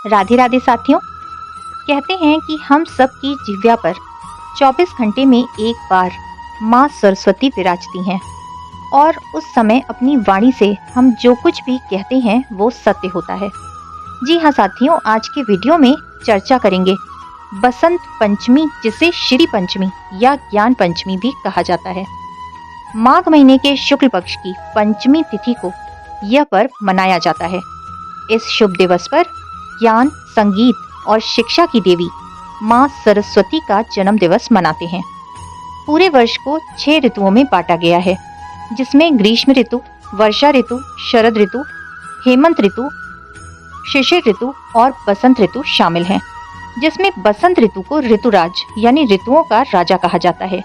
राधे राधे साथियों। कहते हैं कि हम सब की जिह्वा पर 24 घंटे में एक बार माँ सरस्वती विराजती हैं और उस समय अपनी वाणी से हम जो कुछ भी कहते हैं वो सत्य होता है। जी हाँ साथियों, आज के वीडियो में चर्चा करेंगे बसंत पंचमी, जिसे श्री पंचमी या ज्ञान पंचमी भी कहा जाता है। माघ महीने के शुक्ल पक्ष की पंचमी तिथि को यह पर्व मनाया जाता है। इस शुभ दिवस पर ज्ञान, संगीत और शिक्षा की देवी माँ सरस्वती का जन्म दिवस मनाते हैं। पूरे वर्ष को 6 ऋतुओं में बांटा गया है, जिसमें ग्रीष्म ऋतु, वर्षा ऋतु, शरद ऋतु, हेमंत ऋतु, शिशिर ऋतु और बसंत ऋतु शामिल हैं, जिसमें बसंत ऋतु को ऋतुराज यानी ऋतुओं का राजा कहा जाता है।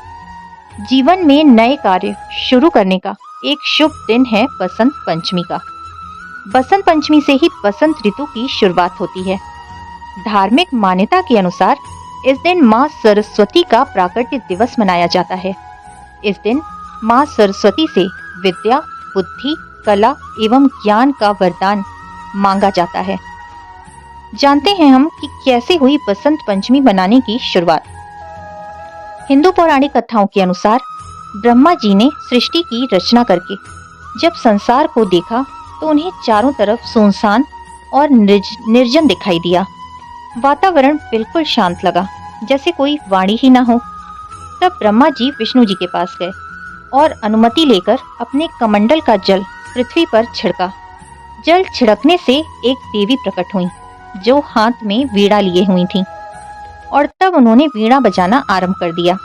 जीवन में नए कार्य शुरू करने का एक शुभ दिन है बसंत पंचमी का। बसंत पंचमी से ही बसंत ऋतु की शुरुआत होती है। धार्मिक मान्यता के अनुसार इस दिन माँ सरस्वती का प्राकट्य दिवस मनाया जाता है। इस दिन माँ सरस्वती से विद्या, बुद्धि, कला एवं ज्ञान का वरदान मांगा जाता है। जानते हैं हम कि कैसे हुई बसंत पंचमी मनाने की शुरुआत। हिंदू पौराणिक कथाओं के अनुसार ब्रह्मा जी ने सृष्टि की रचना करके जब संसार को देखा तो उन्हें चारों तरफ सुनसान और निर्जन दिखाई दिया। वातावरण बिल्कुल शांत लगा, जैसे कोई वाणी ही ना हो। तब ब्रह्मा जी विष्णु जी के पास गए और अनुमति लेकर अपने कमंडल का जल पृथ्वी पर छिड़का। जल छिड़कने से एक देवी प्रकट हुई जो हाथ में वीणा लिए हुई थीं, और तब उन्होंने वीणा बजाना आरंभ कर दिया।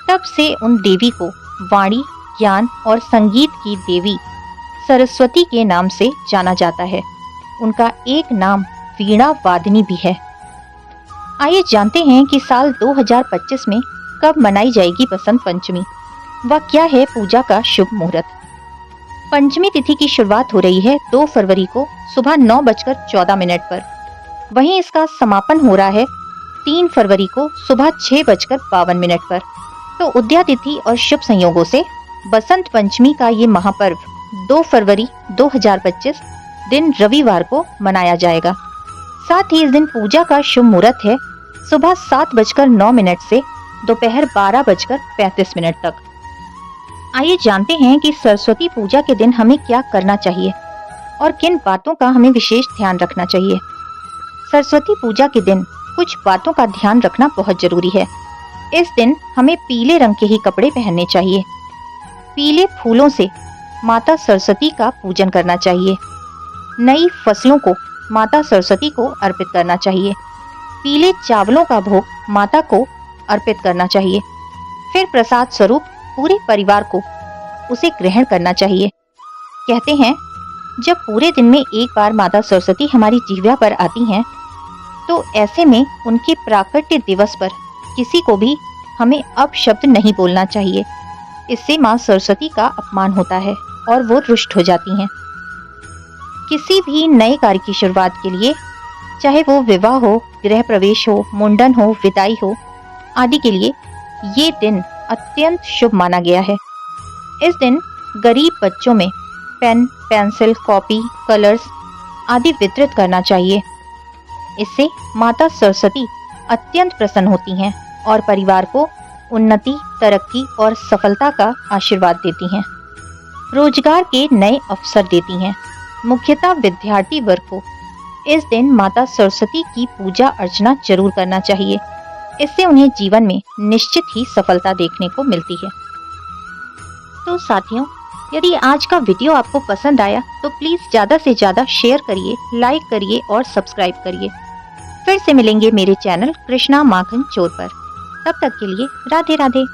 तब से उन देवी को वाणी, ज्ञान और संगीत की देवी सरस्वती के नाम से जाना जाता है। उनका एक नाम वीणा वादिनी भी है। आइए जानते हैं कि साल 2025 में कब मनाई जाएगी बसंत पंचमी व क्या है पूजा का शुभ मुहूर्त। पंचमी तिथि की शुरुआत हो रही है 2 फरवरी को सुबह 9:14 पर। वहीं इसका समापन हो रहा है 3 फरवरी को सुबह 6:52 पर। तो उदया तिथि और शुभ संयोगों से बसंत पंचमी का ये महापर्व 2 फरवरी 2025 दिन रविवार को मनाया जाएगा। साथ ही इस दिन पूजा का शुभ मुहूर्त है सुबह 7:09 से दोपहर 12:35 तक। आइए जानते हैं कि सरस्वती पूजा के दिन हमें क्या करना चाहिए और किन बातों का हमें विशेष ध्यान रखना चाहिए। सरस्वती पूजा के दिन कुछ बातों का ध्यान रखना बहुत जरूरी है। इस दिन हमें पीले रंग के ही कपड़े पहनने चाहिए। पीले फूलों से माता सरस्वती का पूजन करना चाहिए। नई फसलों को माता सरस्वती को अर्पित करना चाहिए। पीले चावलों का भोग माता को अर्पित करना चाहिए। फिर प्रसाद स्वरूप पूरे परिवार को उसे ग्रहण करना चाहिए। कहते हैं जब पूरे दिन में एक बार माता सरस्वती हमारी जिह्वा पर आती हैं, तो ऐसे में उनके प्राकट्य दिवस पर किसी को भी हमें अपशब्द नहीं बोलना चाहिए। इससे माँ सरस्वती का अपमान होता है और वो रुष्ट हो जाती हैं। किसी भी नए कार्य की शुरुआत के लिए, चाहे वो विवाह हो, गृह प्रवेश हो, मुंडन हो, विदाई हो आदि के लिए ये दिन अत्यंत शुभ माना गया है। इस दिन गरीब बच्चों में पेन, पेंसिल, कॉपी, कलर्स आदि वितरित करना चाहिए। इससे माता सरस्वती अत्यंत प्रसन्न होती हैं और परिवार को उन्नति, तरक्की और सफलता का आशीर्वाद देती हैं। रोजगार के नए अवसर देती हैं। मुख्यतः विद्यार्थी वर्ग को इस दिन माता सरस्वती की पूजा अर्चना जरूर करना चाहिए। इससे उन्हें जीवन में निश्चित ही सफलता देखने को मिलती है। तो साथियों, यदि आज का वीडियो आपको पसंद आया तो प्लीज ज्यादा से ज्यादा शेयर करिए, लाइक करिए और सब्सक्राइब करिए। फिर से मिलेंगे मेरे चैनल कृष्णा माखन चोर पर। तब तक के लिए राधे राधे।